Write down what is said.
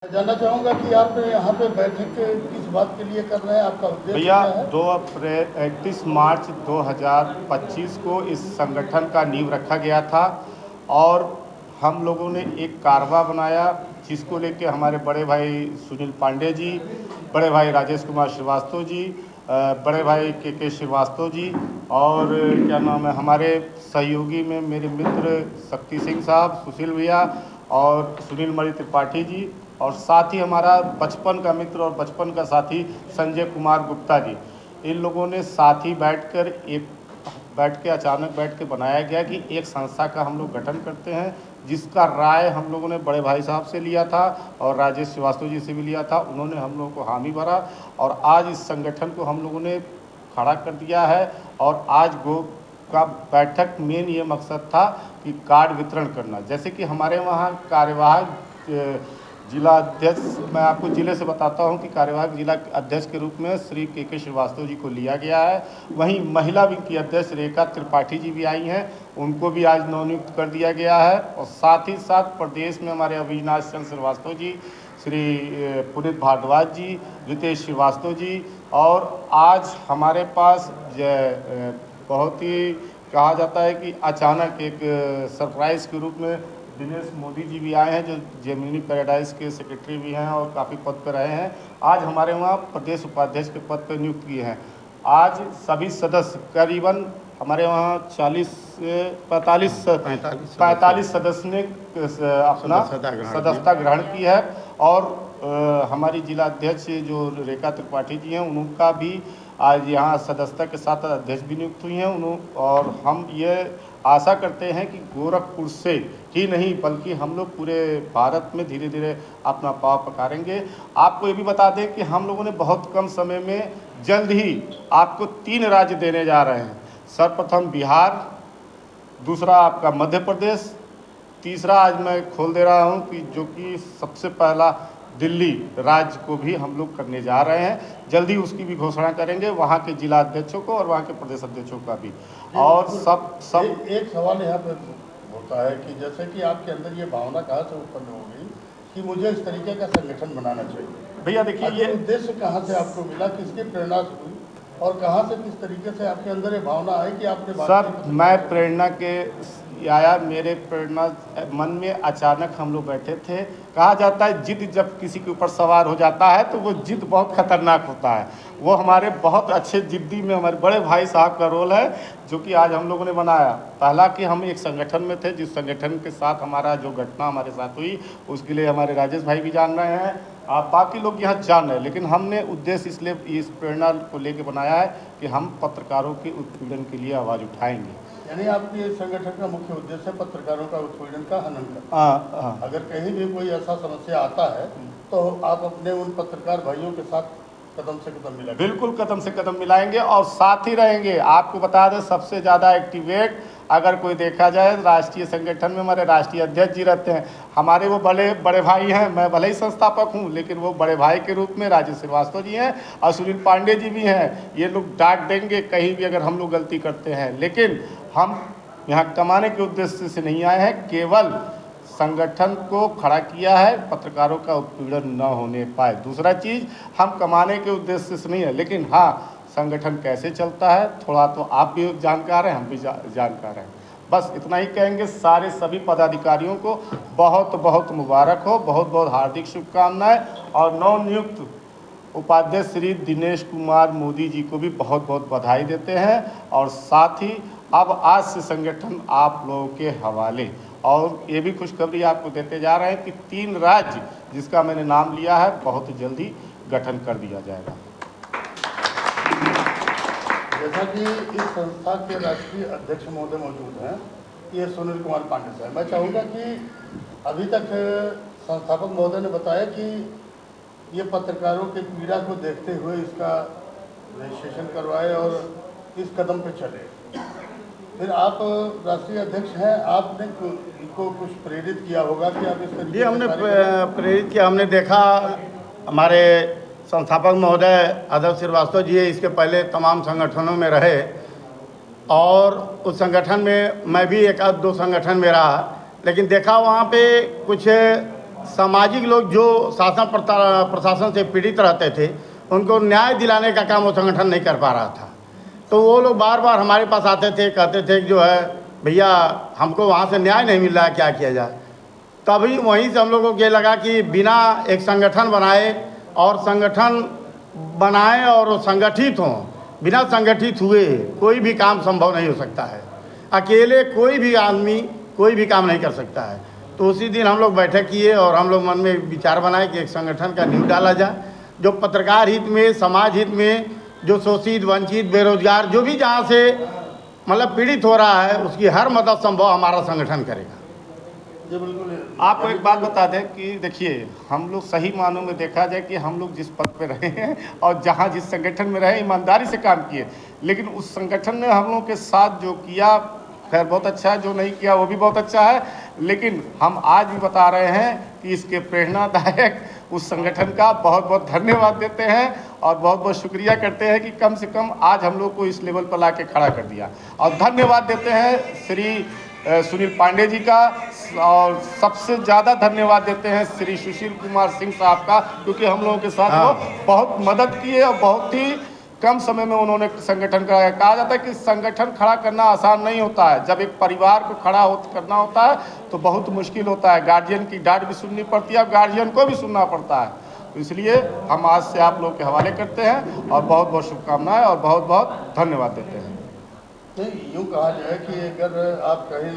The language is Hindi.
जानना चाहूँगा कि आप यहाँ पे बैठक किस बात के लिए कर रहे हैं, आपका उद्देश्य भैया क्या है? 31 मार्च 2025 को इस संगठन का नींव रखा गया था और हम लोगों ने एक कारवा बनाया जिसको लेके हमारे बड़े भाई सुनील पांडे जी, बड़े भाई राजेश कुमार श्रीवास्तव जी, बड़े भाई के श्रीवास्तव जी और क्या नाम है हमारे सहयोगी में मेरे मित्र शक्ति सिंह साहब, सुशील भैया और सुनील मणि त्रिपाठी जी और साथ ही हमारा बचपन का मित्र और बचपन का साथी संजय कुमार गुप्ता जी। इन लोगों ने साथ ही बैठ के अचानक बैठ के बनाया गया कि एक संस्था का हम लोग गठन करते हैं, जिसका राय हम लोगों ने बड़े भाई साहब से लिया था और राजेश श्रीवास्तव जी से भी लिया था। उन्होंने हम लोगों को हामी भरा और आज इस संगठन को हम लोगों ने खड़ा कर दिया है। और आज का बैठक मेन ये मकसद था कि कार्ड वितरण करना। जैसे कि हमारे वहाँ कार्यवाहक जिला अध्यक्ष, मैं आपको जिले से बताता हूं कि कार्यवाहक जिला अध्यक्ष के रूप में श्री के श्रीवास्तव जी को लिया गया है। वहीं महिला विंग की अध्यक्ष रेखा त्रिपाठी जी भी आई हैं, उनको भी आज नवनियुक्त कर दिया गया है। और साथ ही साथ प्रदेश में हमारे अविनाश चंद्र श्रीवास्तव जी, श्री पुनीत भारद्वाज जी, रितेश श्रीवास्तव जी और आज हमारे पास बहुत ही कहा जाता है कि अचानक एक सरप्राइज़ के रूप में दिनेश मोदी जी भी आए हैं, जो जेमिनी पैराडाइज के सेक्रेटरी भी हैं और काफ़ी पद पर रहे हैं। आज हमारे वहाँ प्रदेश उपाध्यक्ष के पद पर नियुक्त किए हैं। आज सभी सदस्य करीबन हमारे वहाँ 40 से 45 सदस्य ने अपना सदस्यता ग्रहण की है। और हमारी जिला अध्यक्ष जो रेखा त्रिपाठी जी हैं, उनका भी आज यहाँ सदस्यता के साथ अध्यक्ष भी नियुक्त हुई हैं। और हम ये आशा करते हैं कि गोरखपुर से ही नहीं बल्कि हम लोग पूरे भारत में धीरे धीरे अपना पाँव पखारेंगे। आपको ये भी बता दें कि हम लोगों ने बहुत कम समय में जल्द ही आपको 3 राज्य देने जा रहे हैं। सर्वप्रथम बिहार, दूसरा आपका मध्य प्रदेश, तीसरा आज मैं खोल दे रहा हूँ कि जो कि सबसे पहला दिल्ली राज्य को भी हम लोग करने जा रहे हैं। जल्दी उसकी भी घोषणा करेंगे, वहाँ के जिला अध्यक्षों को और वहाँ के प्रदेश अध्यक्षों का भी। और सब एक सवाल यहाँ पे होता है कि जैसे कि आपके अंदर ये भावना कहाँ से उत्पन्न हो गई कि मुझे इस तरीके का संगठन बनाना चाहिए? भैया देखिए, ये उद्देश्य कहाँ से आपको मिला, किसकी प्रेरणा से हुई और कहाँ से किस तरीके से आपके अंदर ये भावना आई कि आपने? सर, मैं प्रेरणा के आया, मेरे प्रेरणा मन में अचानक हम लोग बैठे थे। कहा जाता है जिद जब किसी के ऊपर सवार हो जाता है तो वो जिद बहुत खतरनाक होता है। वो हमारे बहुत अच्छे जिद्दी में हमारे बड़े भाई साहब का रोल है, जो कि आज हम लोगों ने बनाया। पहला कि हम एक संगठन में थे, जिस संगठन के साथ हमारा जो घटना हमारे साथ हुई उसके लिए हमारे राजेश भाई भी जान रहे हैं, बाकी लोग यहाँ जान रहे हैं। लेकिन हमने उद्देश्य इसलिए इस प्रेरणा को लेकर बनाया है कि हम पत्रकारों के उत्पीड़न के लिए आवाज़ उठाएंगे। यानी आपके संगठन का मुख्य उद्देश्य पत्रकारों का उत्पीड़न का हनन करना। अगर कहीं भी कोई ऐसा समस्या आता है तो आप अपने उन पत्रकार भाइयों के साथ कदम से कदम मिलाएंगे? बिल्कुल कदम से कदम मिलाएंगे और साथ ही रहेंगे। आपको बता दें, सबसे ज़्यादा एक्टिवेट अगर कोई देखा जाए राष्ट्रीय संगठन में हमारे राष्ट्रीय अध्यक्ष जी रहते हैं। हमारे वो बड़े भाई हैं, मैं भले ही संस्थापक हूं लेकिन वो बड़े भाई के रूप में राजेश श्रीवास्तव जी हैं और सुनील पांडे जी भी हैं। ये लोग डांट देंगे कहीं भी अगर हम लोग गलती करते हैं। लेकिन हम यहाँ कमाने के उद्देश्य से नहीं आए हैं, केवल संगठन को खड़ा किया है पत्रकारों का उत्पीड़न न होने पाए। दूसरा चीज़, हम कमाने के उद्देश्य से नहीं है, लेकिन हाँ संगठन कैसे चलता है थोड़ा तो आप भी जानकार हैं, हम भी जानकार हैं। बस इतना ही कहेंगे। सारे सभी पदाधिकारियों को बहुत बहुत मुबारक हो, बहुत बहुत हार्दिक शुभकामनाएं। और नवनियुक्त उपाध्यक्ष श्री दिनेश कुमार मोदी जी को भी बहुत बहुत बधाई देते हैं। और साथ ही अब आज से संगठन आप लोगों के हवाले। और ये भी खुशखबरी आपको देते जा रहे हैं कि 3 राज्य जिसका मैंने नाम लिया है बहुत जल्दी गठन कर दिया जाएगा। जैसा कि इस संस्था के राष्ट्रीय अध्यक्ष महोदय मौजूद हैं, ये सुनील कुमार पांडे साहब, मैं चाहूँगा कि अभी तक संस्थापक महोदय ने बताया कि ये पत्रकारों के पीड़ा को देखते हुए इसका रजिस्ट्रेशन करवाए और इस कदम पे चले। फिर आप राष्ट्रीय अध्यक्ष हैं, आपने इनको कुछ प्रेरित किया होगा कि आप इस तरीके जी हमने प्रेरित किया। हमने देखा हमारे संस्थापक महोदय आदर्श श्रीवास्तव जी इसके पहले तमाम संगठनों में रहे और उस संगठन में मैं भी एक आध दो संगठन में रहा, लेकिन देखा वहाँ पे कुछ सामाजिक लोग जो शासन प्रशासन से पीड़ित रहते थे उनको न्याय दिलाने का काम वो संगठन नहीं कर पा रहा था। तो वो लोग बार बार हमारे पास आते थे, कहते थे कि जो है भैया हमको वहाँ से न्याय नहीं मिल रहा है, क्या किया जाए। तभी वहीं से हम लोगों को ये लगा कि बिना एक संगठन बनाए और संगठन बनाएं और संगठित हों, बिना संगठित हुए कोई भी काम संभव नहीं हो सकता है। अकेले कोई भी आदमी कोई भी काम नहीं कर सकता है। तो उसी दिन हम लोग बैठक किए और हम लोग मन में विचार बनाए कि एक संगठन का नींव डाला जाए जो पत्रकार हित में, समाज हित में, जो शोषित, वंचित, बेरोजगार, जो भी जहाँ से मतलब पीड़ित हो रहा है उसकी हर मदद संभव हमारा संगठन करेगा। ये बिल्कुल। आपको एक बात बता दें कि देखिए हम लोग सही मानों में देखा जाए कि हम लोग जिस पद पे रहे हैं और जहाँ जिस संगठन में रहे ईमानदारी से काम किए, लेकिन उस संगठन ने हम लोग के साथ जो किया खैर बहुत अच्छा है, जो नहीं किया वो भी बहुत अच्छा है। लेकिन हम आज भी बता रहे हैं कि इसके प्रेरणादायक उस संगठन का बहुत बहुत धन्यवाद देते हैं और बहुत बहुत शुक्रिया करते हैं कि कम से कम आज हम लोग को इस लेवल पर ला के खड़ा कर दिया। और धन्यवाद देते हैं श्री सुनील पांडे जी का और सबसे ज़्यादा धन्यवाद देते हैं श्री सुशील कुमार सिंह साहब का, क्योंकि हम लोगों के साथ वो बहुत मदद किए और बहुत ही कम समय में उन्होंने संगठन कराया। कहा जाता है कि संगठन खड़ा करना आसान नहीं होता है, जब एक परिवार को करना होता है तो बहुत मुश्किल होता है। गार्जियन की डांट भी सुननी पड़ती है और गार्जियन को भी सुनना पड़ता है। तो इसलिए हम आज से आप लोग के हवाले करते हैं और बहुत बहुत शुभकामनाएं और बहुत बहुत धन्यवाद देते हैं। नहीं, यूँ कहा जाए कि अगर आप कहीं